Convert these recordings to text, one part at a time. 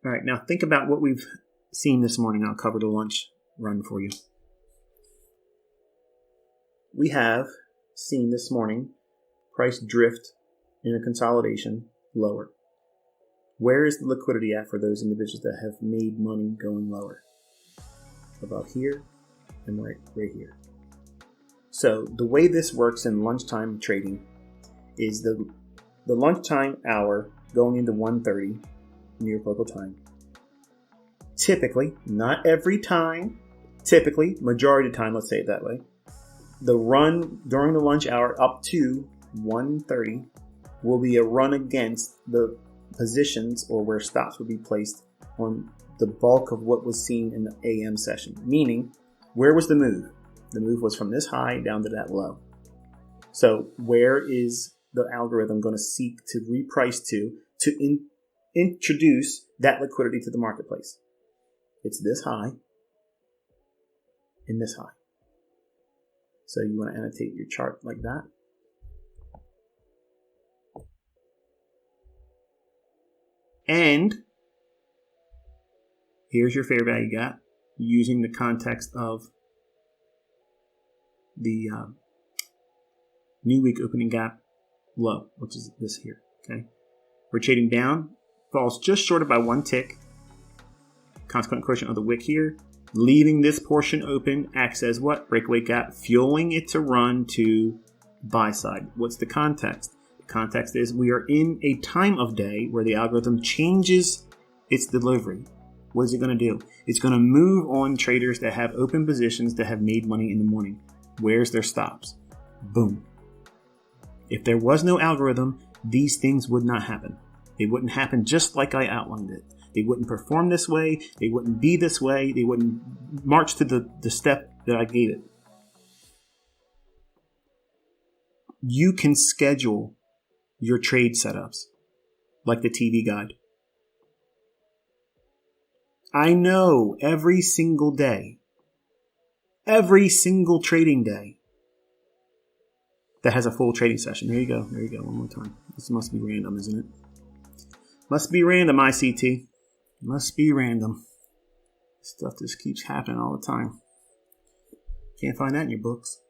All right, now think about what we've seen this morning. I'll cover the lunch run for you. We have seen this morning price drift in a consolidation lower. Where is the liquidity at for those individuals that have made money going lower? About here and right here. So the way this works in lunchtime trading is the lunchtime hour going into 1:30 New York local time. Typically, not every time, typically, majority of the time, let's say it that way, the run during the lunch hour up to 1:30 will be a run against the positions or where stops would be placed on the bulk of what was seen in the AM session. Meaning, where was the move? The move was from this high down to that low. So where is the algorithm going to seek to reprice to introduce that liquidity to the marketplace? It's this high and this high. So you want to annotate your chart like that. And here's your fair value gap using the context of the new week opening gap low, which is this here. Okay, we're trading down, falls just short of by one tick. Consequent quotient of the wick here, leaving this portion open, acts as what? Breakaway gap, fueling it to run to buy side. What's the context? The context is we are in a time of day where the algorithm changes its delivery. What is it going to do? It's going to move on traders that have open positions that have made money in the morning. Where's their stops? Boom. If there was no algorithm, these things would not happen. They wouldn't happen just like I outlined it. They wouldn't perform this way. They wouldn't be this way. They wouldn't march to the step that I gave it. You can schedule your trade setups like the TV guide. I know every single day, every single trading day that has a full trading session. There you go. There you go. One more time. This must be random, isn't it? Must be random, ICT. Must be random. Stuff just keeps happening all the time. Can't find that in your books.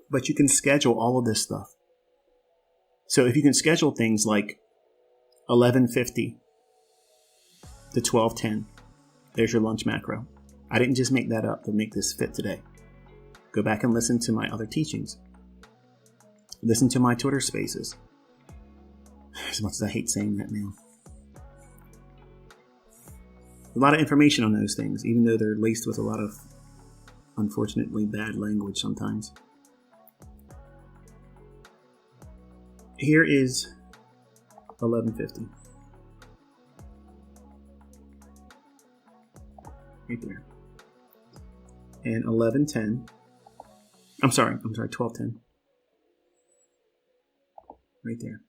But you can schedule all of this stuff. So if you can schedule things like 11:50 to 12:10, there's your lunch macro. I didn't just make that up to make this fit today. Go back and listen to my other teachings. Listen to my Twitter spaces. As much as I hate saying that now. A lot of information on those things, even though they're laced with a lot of, unfortunately, bad language sometimes. Here is 11:50. Right there. And 11:10. I'm sorry, 12:10. Right there.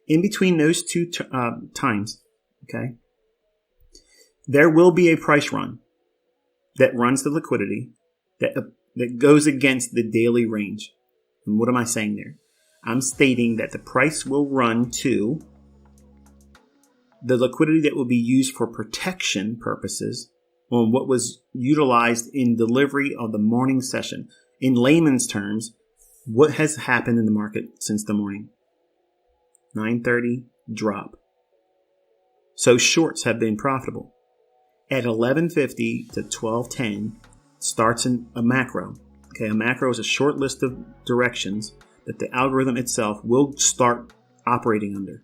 In between those two times, okay, there will be a price run that runs the liquidity that goes against the daily range. And what am I saying there? I'm stating that the price will run to the liquidity that will be used for protection purposes on what was utilized in delivery of the morning session. In layman's terms, what has happened in the market since the morning? 9:30 drop. So shorts have been profitable. At 11:50 to 12:10 starts in a macro. Okay, a macro is a short list of directions that the algorithm itself will start operating under.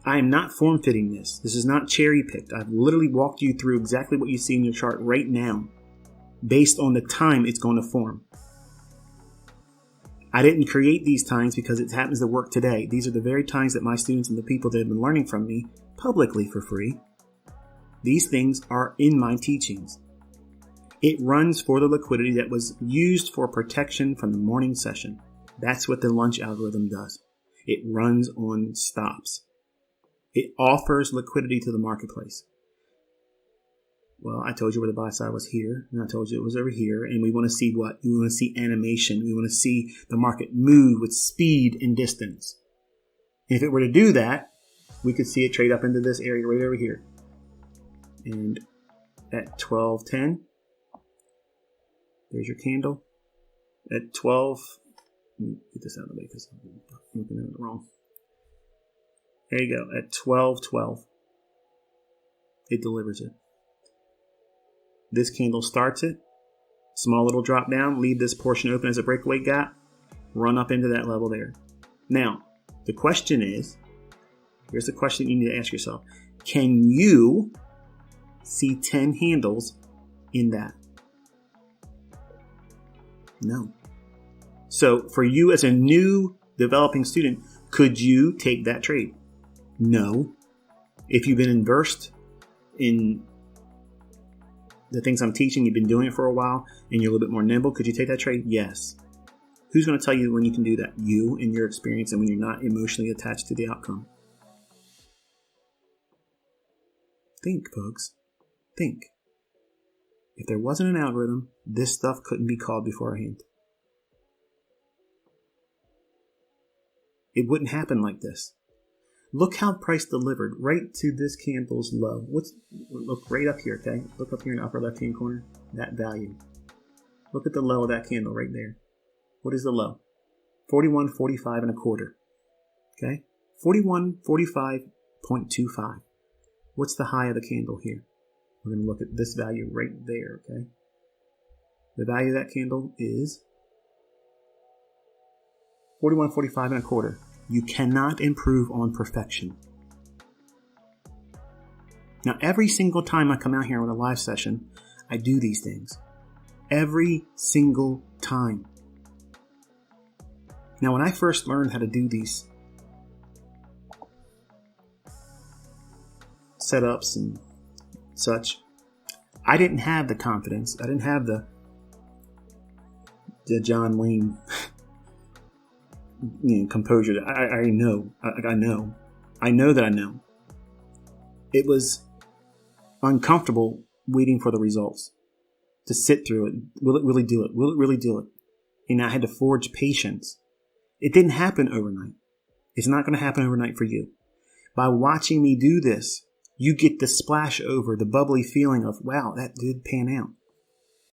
I am not form fitting this. This is not cherry picked. I've literally walked you through exactly what you see in your chart right now based on the time it's going to form. I didn't create these times because it happens to work today. These are the very times that my students and the people that have been learning from me publicly for free. These things are in my teachings. It runs for the liquidity that was used for protection from the morning session. That's what the lunch algorithm does. It runs on stops. It offers liquidity to the marketplace. Well, I told you where the buy side was here, and I told you it was over here, and we want to see what? We want to see animation. We want to see the market move with speed and distance. If it were to do that, we could see it trade up into this area right over here. And at 12:10, there's your candle. At 12, let me get this out of the way because I'm looking at it wrong. There you go. At 12:12, it delivers it. This candle starts it. Small little drop down. Leave this portion open as a breakaway gap. Run up into that level there. Now, the question is, here's the question you need to ask yourself. Can you see 10 handles in that? No. So for you as a new developing student, could you take that trade? No. If you've been versed in the things I'm teaching, you've been doing it for a while, and you're a little bit more nimble, could you take that trade? Yes. Who's going to tell you when you can do that? You and your experience, and when you're not emotionally attached to the outcome. Think, folks. Think. If there wasn't an algorithm, this stuff couldn't be called beforehand. It wouldn't happen like this. Look how price delivered right to this candle's low. Look right up here, okay? Look up here in the upper left-hand corner. That value. Look at the low of that candle right there. What is the low? 41.45 and a quarter. Okay? 41.45.25. What's the high of the candle here? We're going to look at this value right there, okay? The value of that candle is 41.45 and a quarter. You cannot improve on perfection. Now, every single time I come out here with a live session, I do these things. Every single time. Now, when I first learned how to do these setups and such, I didn't have the confidence. I didn't have the John Wayne composure. I know. I know. I know that I know. It was uncomfortable waiting for the results. To sit through it. Will it really do it? Will it really do it? And I had to forge patience. It didn't happen overnight. It's not going to happen overnight for you. By watching me do this, you get the splash over, the bubbly feeling of, wow, that did pan out.